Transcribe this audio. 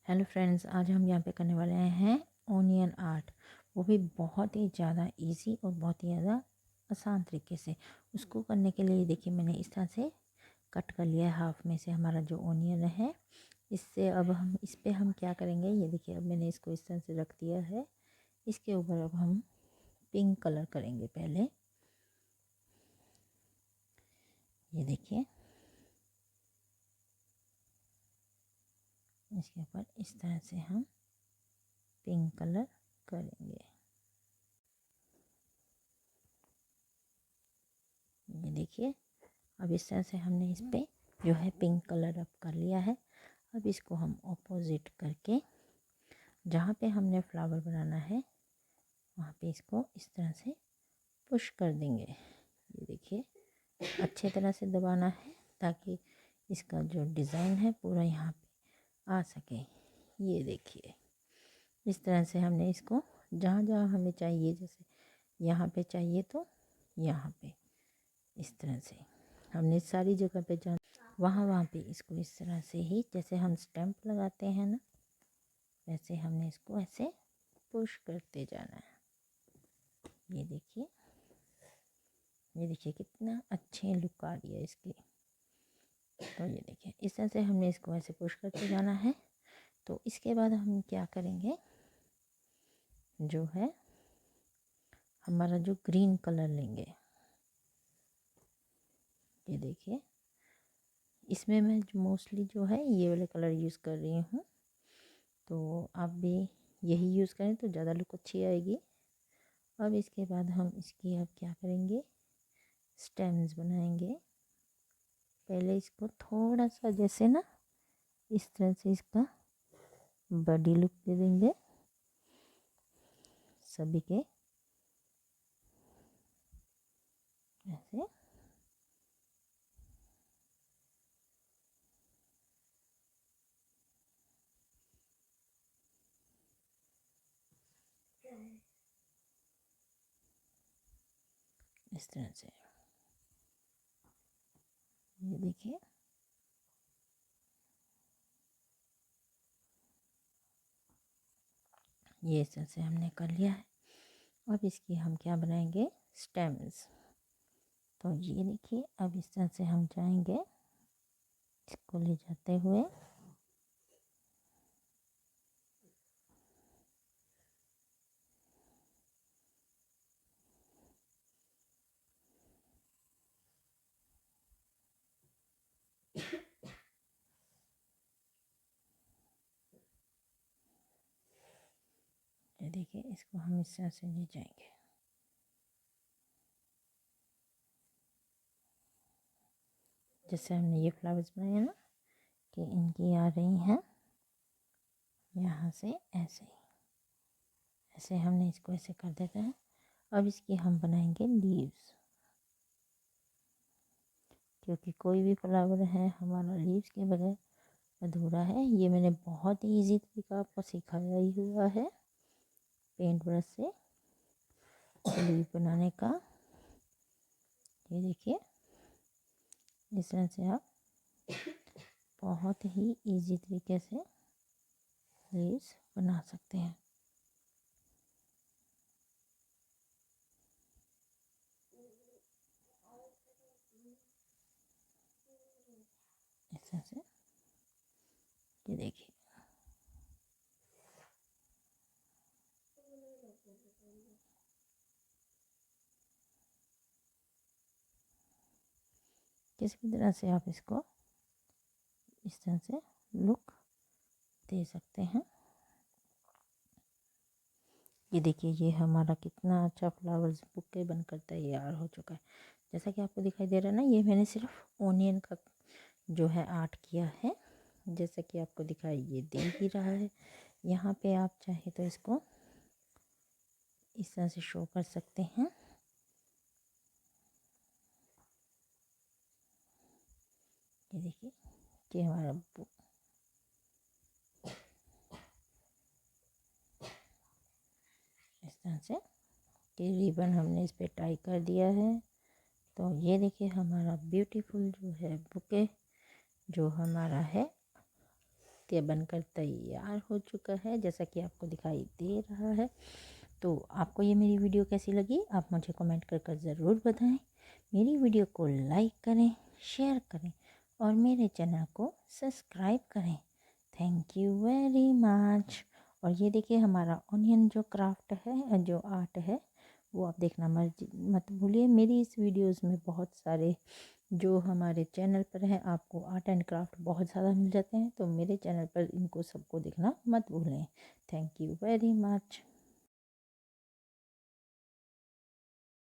Hello friends, आज हम यहाँ पे करने वाले हैं ओनियन आर्ट। वो भी बहुत ही ज़्यादा इजी और बहुत ही ज़्यादा आसान तरीके से। उसको करने के लिए देखिए मैंने इस तरह से कट कर लिया है हाफ में से हमारा जो ओनियन है। इससे अब हम इस पे हम क्या करेंगे, ये देखिए अब मैंने इसको इस तरह से रख दिया है। इसके ऊपर अब हम पिंक कलर करेंगे पहले। ये देखिए इसके ऊपर इस तरह से हम पिंक कलर करेंगे। ये देखिए अब इस तरह से हमने इस पे जो है पिंक कलर अप कर लिया है। अब इसको हम ऑपोजिट करके जहाँ पे हमने फ्लावर बनाना है वहाँ पे इसको इस तरह से पुश कर देंगे। ये देखिए अच्छे तरह से दबाना है ताकि इसका जो डिज़ाइन है पूरा यहाँ पे आ सके। ये देखिए इस तरह से हमने इसको जहाँ जहाँ हमें चाहिए, जैसे यहाँ पे चाहिए तो यहाँ पे इस तरह से हमने सारी जगह पे जहाँ वहाँ पे इसको इस तरह से ही जैसे हम स्टैम्प लगाते हैं ना, वैसे हमने इसको ऐसे पुश करते जाना है। ये देखिए कितना अच्छे लुक आ रही है इसकी। तो ये देखिए इस तरह से हमने इसको ऐसे पुश करते जाना है। तो इसके बाद हम क्या करेंगे, जो है हमारा जो ग्रीन कलर लेंगे। ये देखिए इसमें मैं मोस्टली जो है ये वाले कलर यूज़ कर रही हूँ, तो आप भी यही यूज़ करें तो ज़्यादा लुक अच्छी आएगी। अब इसके बाद हम इसकी अब क्या करेंगे, स्टेम्स बनाएंगे। पहले इसको थोड़ा सा जैसे ना इस तरह से इसका बॉडी लुक दे देंगे सभी के ऐसे। इस तरह से ये देखिए ये इस तरह से हमने कर लिया है। अब इसकी हम क्या बनाएंगे, स्टेम्स। तो ये देखिए अब इस तरह से हम जाएंगे इसको ले जाते हुए। ये देखिए इसको हम इस तरह से ले जाएंगे। जैसे हमने ये फ्लावर्स बनाए ना कि इनकी आ रही हैं यहाँ से ऐसे ऐसे हमने इसको ऐसे कर देते हैं। अब इसकी हम बनाएंगे लीव्स, क्योंकि कोई भी फ्लावर है हमारा लीव्स के बगैर अधूरा है। ये मैंने बहुत ही ईजी तरीका आपको सिखाया ही हुआ है पेंट ब्रश से लीव बनाने का। ये देखिए इस तरह से आप बहुत ही इजी तरीके से लीव्स बना सकते हैं। इस तरह से ये देखिए किसी भी तरह से आप इसको इस तरह से लुक दे सकते हैं। ये देखिए ये हमारा कितना अच्छा फ्लावर्स बुके बनकर तैयार हो चुका है। जैसा कि आपको दिखाई दे रहा है ना, ये मैंने सिर्फ ओनियन का जो है आर्ट किया है, जैसा कि आपको दिखाई ये दे ही रहा है। यहाँ पे आप चाहे तो इसको इस तरह से शो कर सकते हैं। ये देखिए कि हमारा इस तरह से कि रिबन हमने इस पर टाई कर दिया है। तो ये देखिए हमारा ब्यूटीफुल जो है बुके जो हमारा है ये बनकर तैयार हो चुका है जैसा कि आपको दिखाई दे रहा है। तो आपको ये मेरी वीडियो कैसी लगी आप मुझे कमेंट कर ज़रूर बताएं। मेरी वीडियो को लाइक करें, शेयर करें और मेरे चैनल को सब्सक्राइब करें। Thank you very much. और ये देखिए हमारा ऑनियन जो क्राफ्ट है, जो आर्ट है, वो आप देखना मत भूलिए। मेरी इस वीडियोस में बहुत सारे जो हमारे चैनल पर है आपको आर्ट एंड क्राफ्ट बहुत ज़्यादा मिल जाते हैं, तो मेरे चैनल पर इनको सबको देखना मत भूलें। Thank you very much.